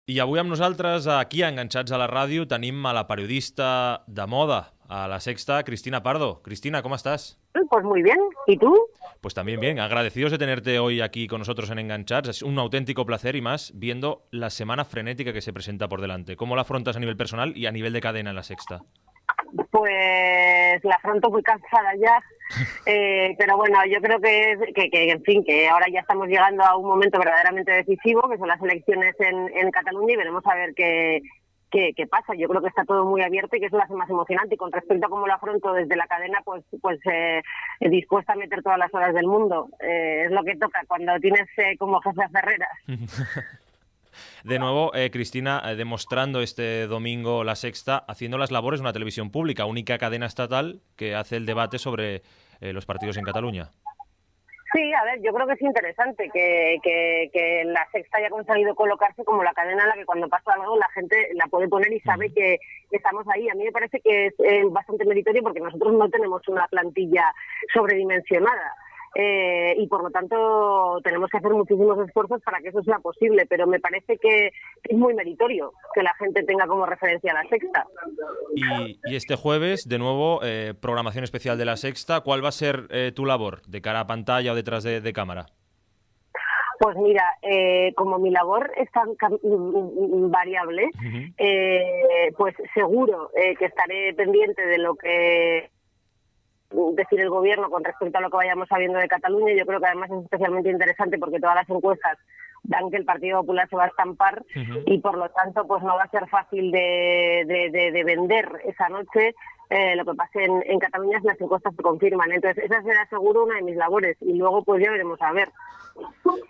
I avui amb nosaltres, aquí, enganxats a la ràdio, tenim a la periodista de moda a La Sexta, Cristina Pardo. Cristina, ¿cómo estás? Pues muy bien. ¿Y tú? Pues también bien, agradecidos de tenerte hoy aquí con nosotros en Enganchats. Es un auténtico placer y más viendo la semana frenética que se presenta por delante. ¿Cómo la afrontas a nivel personal y a nivel de cadena en La Sexta? Pues la afronto muy cansada ya, pero bueno, yo creo en fin, que ahora ya estamos llegando a un momento verdaderamente decisivo, que son las elecciones en Cataluña, y veremos a ver qué pasa. Yo creo que está todo muy abierto y que eso lo hace más emocionante. Y con respecto a cómo lo afronto desde la cadena, pues dispuesta a meter todas las horas del mundo. Es lo que toca cuando tienes como jefe a Ferreras. De nuevo, Cristina, demostrando este domingo La Sexta, haciendo las labores de una televisión pública, única cadena estatal que hace el debate sobre los partidos en Cataluña. Sí, a ver, yo creo que es interesante que La Sexta haya conseguido colocarse como la cadena en la que cuando pasa algo la gente la puede poner y sabe que estamos ahí. A mí me parece que es bastante meritorio porque nosotros no tenemos una plantilla sobredimensionada. Y por lo tanto tenemos que hacer muchísimos esfuerzos para que eso sea posible, pero me parece que es muy meritorio que la gente tenga como referencia a La Sexta. Y este jueves, de nuevo, programación especial de La Sexta. ¿Cuál va a ser tu labor, de cara a pantalla o detrás de cámara? Pues mira, como mi labor es tan variable, pues seguro que estaré pendiente de lo que decir el gobierno con respecto a lo que vayamos sabiendo de Cataluña. Yo creo que además es especialmente interesante porque todas las encuestas dan que el Partido Popular se va a estampar y por lo tanto pues no va a ser fácil de vender esa noche lo que pase en Cataluña si las encuestas se confirman. Entonces esa será seguro una de mis labores y luego pues ya veremos a ver.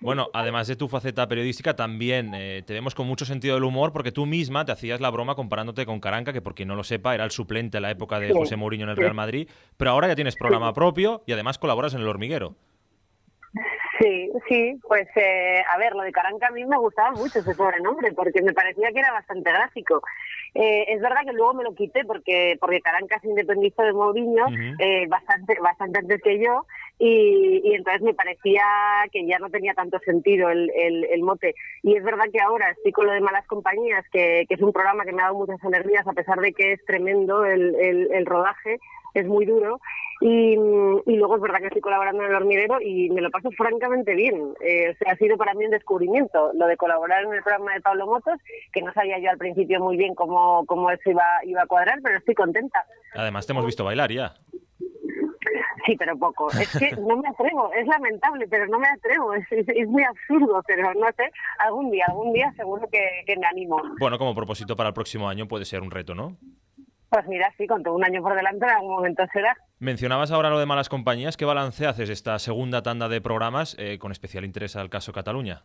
Bueno, además de tu faceta periodística, también te vemos con mucho sentido del humor porque tú misma te hacías la broma comparándote con Caranca, que por quien no lo sepa era el suplente en la época de José Mourinho en el Real Madrid, pero ahora ya tienes programa propio y además colaboras en El Hormiguero. Sí, pues a ver, lo de Caranca a mí me gustaba mucho ese sobrenombre porque me parecía que era bastante gráfico. Es verdad que luego me lo quité porque Caranca se independizó de Mourinho bastante antes que yo y entonces me parecía que ya no tenía tanto sentido el mote. Y es verdad que ahora estoy con lo de Malas Compañías, que es un programa que me ha dado muchas energías a pesar de que es tremendo el rodaje, es muy duro. Y luego es verdad que estoy colaborando en El Hormiguero y me lo paso francamente bien. O sea, ha sido para mí un descubrimiento lo de colaborar en el programa de Pablo Motos, que no sabía yo al principio muy bien cómo eso iba a cuadrar, pero estoy contenta. Además te hemos visto bailar ya. Sí, pero poco. Es que no me atrevo, es lamentable, pero no me atrevo. Es muy absurdo, pero no sé, algún día seguro que me animo. Bueno, como propósito para el próximo año puede ser un reto, ¿no? Pues mira, sí, con todo un año por delante, en algún momento será. Mencionabas ahora lo de Malas Compañías. ¿Qué balance haces de esta segunda tanda de programas con especial interés al caso Cataluña?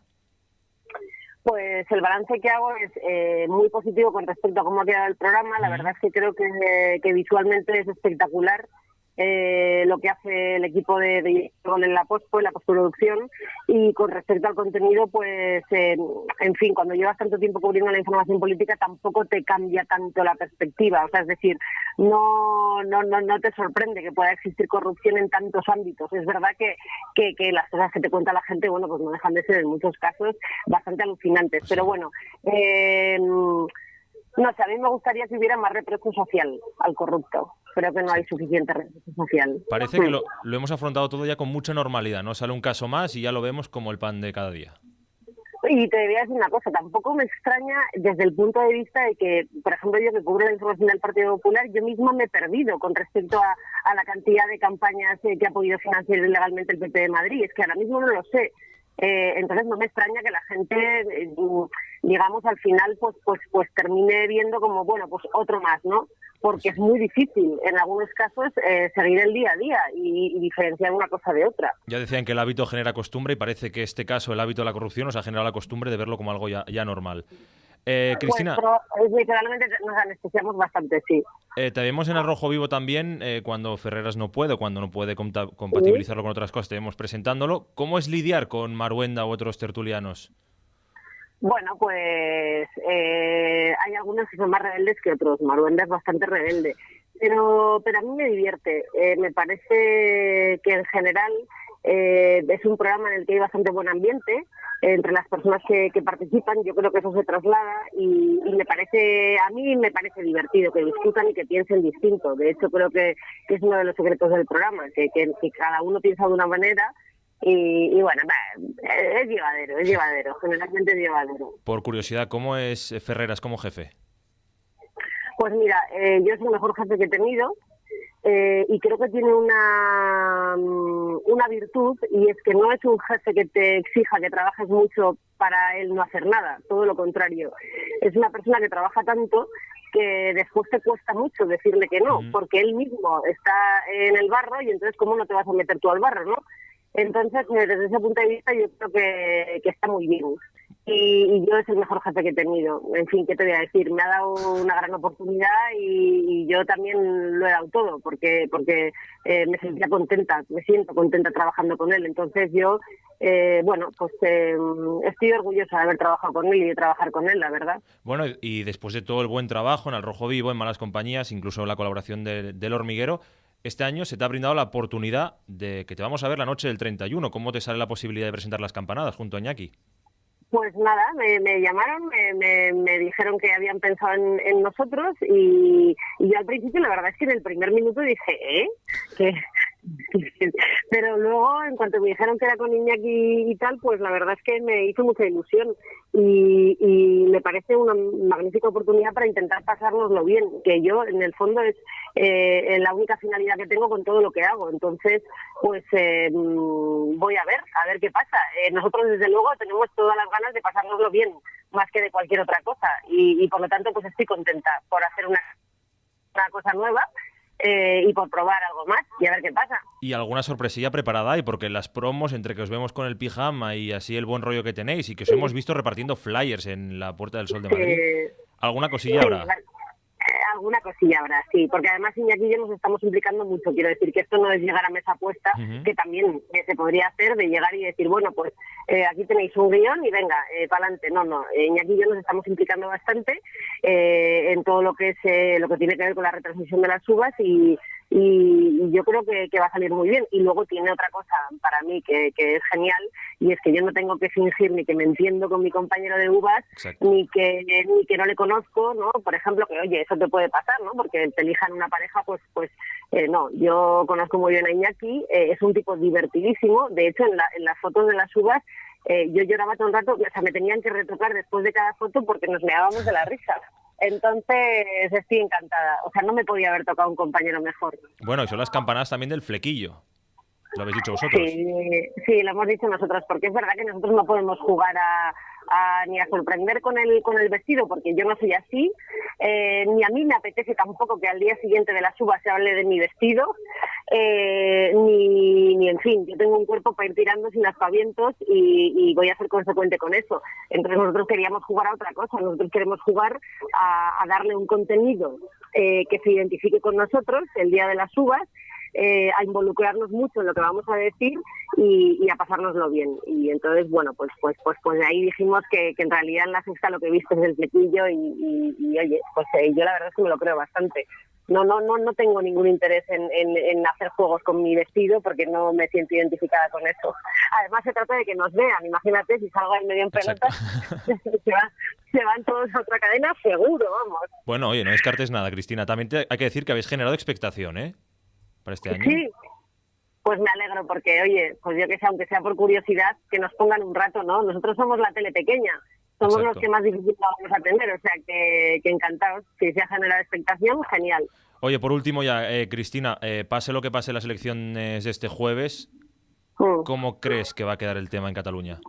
Pues el balance que hago es muy positivo con respecto a cómo ha quedado el programa. La verdad es que creo que visualmente es espectacular lo que hace el equipo de en la postproducción, y con respecto al contenido, pues en fin, cuando llevas tanto tiempo cubriendo la información política tampoco te cambia tanto la perspectiva, o sea, es decir, no te sorprende que pueda existir corrupción en tantos ámbitos. Es verdad que las cosas que te cuenta la gente, bueno, pues no dejan de ser en muchos casos bastante alucinantes, pero bueno, no sé, a mí me gustaría que hubiera más reproche social al corrupto. Creo que no hay suficiente reproche social. Parece que lo hemos afrontado todo ya con mucha normalidad, ¿no? Sale un caso más y ya lo vemos como el pan de cada día. Y te voy a decir una cosa, tampoco me extraña desde el punto de vista de que, por ejemplo, yo que cubro la información del Partido Popular, yo misma me he perdido con respecto a la cantidad de campañas que ha podido financiar ilegalmente el PP de Madrid. Es que ahora mismo no lo sé. Entonces no me extraña que la gente, digamos, al final pues termine viendo como, bueno, pues otro más, ¿no? Porque es muy difícil en algunos casos seguir el día a día y diferenciar una cosa de otra. Ya decían que el hábito genera costumbre y parece que este caso, el hábito de la corrupción, nos ha generado la costumbre de verlo como algo ya normal. Cristina, pues literalmente nos anestesiamos bastante, sí. te vemos en El Rojo Vivo también cuando Ferreras no puede, cuando no puede compatibilizarlo con otras cosas, te vemos presentándolo. ¿Cómo es lidiar con Maruenda u otros tertulianos? Bueno, pues hay algunos que son más rebeldes que otros. Maruenda es bastante rebelde, pero a mí me divierte. Me parece que en general Es un programa en el que hay bastante buen ambiente entre las personas que participan. Yo creo que eso se traslada y a mí me parece divertido que discutan y que piensen distinto. De hecho, creo que es uno de los secretos del programa, que cada uno piensa de una manera. Y bueno, es llevadero, generalmente es llevadero. Por curiosidad, ¿cómo es Ferreras como jefe? Pues mira, yo es el mejor jefe que he tenido. Y creo que tiene una virtud, y es que no es un jefe que te exija que trabajes mucho para él no hacer nada, todo lo contrario. Es una persona que trabaja tanto que después te cuesta mucho decirle que no, porque él mismo está en el barro y entonces ¿cómo no te vas a meter tú al barro, no? Entonces, desde ese punto de vista yo creo que está muy bien. Y yo es el mejor jefe que he tenido. En fin, ¿qué te voy a decir? Me ha dado una gran oportunidad y yo también lo he dado todo porque me sentía contenta, me siento contenta trabajando con él. Entonces yo, estoy orgullosa de haber trabajado con él y de trabajar con él, la verdad. Bueno, y después de todo el buen trabajo en Al Rojo Vivo, en Malas Compañías, incluso la colaboración del Hormiguero, este año se te ha brindado la oportunidad de que te vamos a ver la noche del 31. ¿Cómo te sale la posibilidad de presentar Las Campanadas junto a Iñaki? Pues nada, me llamaron, me dijeron que habían pensado en nosotros y yo al principio la verdad es que en el primer minuto dije, ¿qué? Pero luego, en cuanto me dijeron que era con Iñaki y tal, pues la verdad es que me hizo mucha ilusión y me parece una magnífica oportunidad para intentar pasárnoslo bien, que yo en el fondo es la única finalidad que tengo con todo lo que hago. Entonces, pues voy a ver qué pasa. Nosotros desde luego tenemos todas las ganas de pasárnoslo bien, más que de cualquier otra cosa, y por lo tanto pues estoy contenta por hacer una cosa nueva. Y por probar algo más y a ver qué pasa. ¿Y alguna sorpresilla preparada hay? Porque las promos, entre que os vemos con el pijama y así el buen rollo que tenéis, y que os hemos visto repartiendo flyers en la Puerta del Sol de Madrid, ¿alguna cosilla habrá? Alguna cosilla habrá, sí, porque además Iñaki y yo nos estamos implicando mucho. Quiero decir que esto no es llegar a mesa puesta, que también se podría hacer, de llegar y decir, bueno, pues aquí tenéis un guión y venga, para adelante. No, Iñaki y yo nos estamos implicando bastante en todo lo que es lo que tiene que ver con la retransmisión de las uvas y yo creo que va a salir muy bien. Y luego tiene otra cosa para mí que es genial, y es que yo no tengo que fingir ni que me entiendo con mi compañero de uvas, ni que no le conozco, ¿no? Por ejemplo, que oye, eso te puede pasar, ¿no? Porque te elijan una pareja, pues no. Yo conozco muy bien a Iñaki, es un tipo divertidísimo. De hecho, en las fotos de las uvas yo lloraba todo el rato, o sea, me tenían que retocar después de cada foto porque nos meábamos de la risa. Entonces estoy encantada. O sea, no me podía haber tocado un compañero mejor. Bueno, y son las campanadas también del flequillo. ¿Lo habéis dicho vosotros? Sí, lo hemos dicho nosotros, porque es verdad que nosotros no podemos jugar ni a sorprender con el vestido, porque yo no soy así, ni a mí me apetece tampoco que al día siguiente de las uvas se hable de mi vestido, ni en fin, yo tengo un cuerpo para ir tirando sin aspavientos y voy a ser consecuente con eso. Entonces nosotros queríamos jugar a otra cosa, nosotros queremos jugar a darle un contenido que se identifique con nosotros el día de las uvas, a involucrarnos mucho en lo que vamos a decir y a pasárnoslo bien. Y entonces, bueno, pues de ahí dijimos que en realidad en la sexta lo que he visto es el flequillo y oye, pues yo la verdad es que me lo creo bastante. No tengo ningún interés en hacer juegos con mi vestido porque no me siento identificada con eso. Además se trata de que nos vean. Imagínate si salgo en medio en pelotas, se van todos a otra cadena seguro, vamos. Bueno, oye, no descartes nada, Cristina. También hay que decir que habéis generado expectación, para este año. Sí, pues me alegro porque, oye, pues yo que sé, aunque sea por curiosidad, que nos pongan un rato, ¿no? Nosotros somos la tele pequeña, somos los que más difícil vamos a atender, o sea que encantados. Si se ha generado expectación, genial. Oye, por último ya, Cristina, pase lo que pase en las elecciones de este jueves, ¿cómo crees que va a quedar el tema en Cataluña?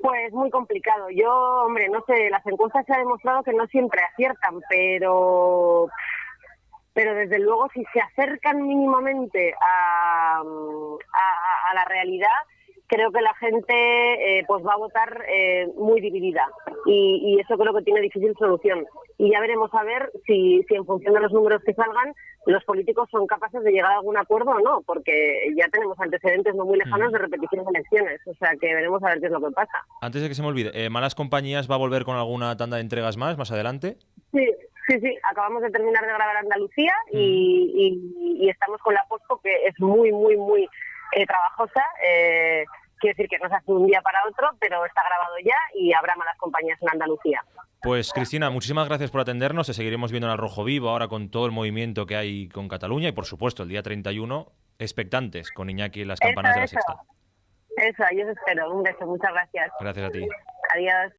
Pues muy complicado. Yo, hombre, no sé, las encuestas se ha demostrado que no siempre aciertan, pero desde luego si se acercan mínimamente a la realidad, creo que la gente pues va a votar muy dividida y eso creo que tiene difícil solución. Y ya veremos a ver si en función de los números que salgan, los políticos son capaces de llegar a algún acuerdo o no, porque ya tenemos antecedentes no muy lejanos de repetición de elecciones, o sea que veremos a ver qué es lo que pasa. Antes de que se me olvide, ¿Malas Compañías va a volver con alguna tanda de entregas más adelante? Sí, acabamos de terminar de grabar Andalucía y estamos con la Posco, que es muy, muy, muy trabajosa. Quiero decir que no se hace un día para otro, pero está grabado ya y habrá malas compañías en Andalucía. Pues Cristina, muchísimas gracias por atendernos. Te seguiremos viendo en el Rojo Vivo ahora con todo el movimiento que hay con Cataluña y, por supuesto, el día 31, expectantes con Iñaki en las campanas de la Sexta. Eso, yo os espero. Un beso, muchas gracias. Gracias a ti. Adiós.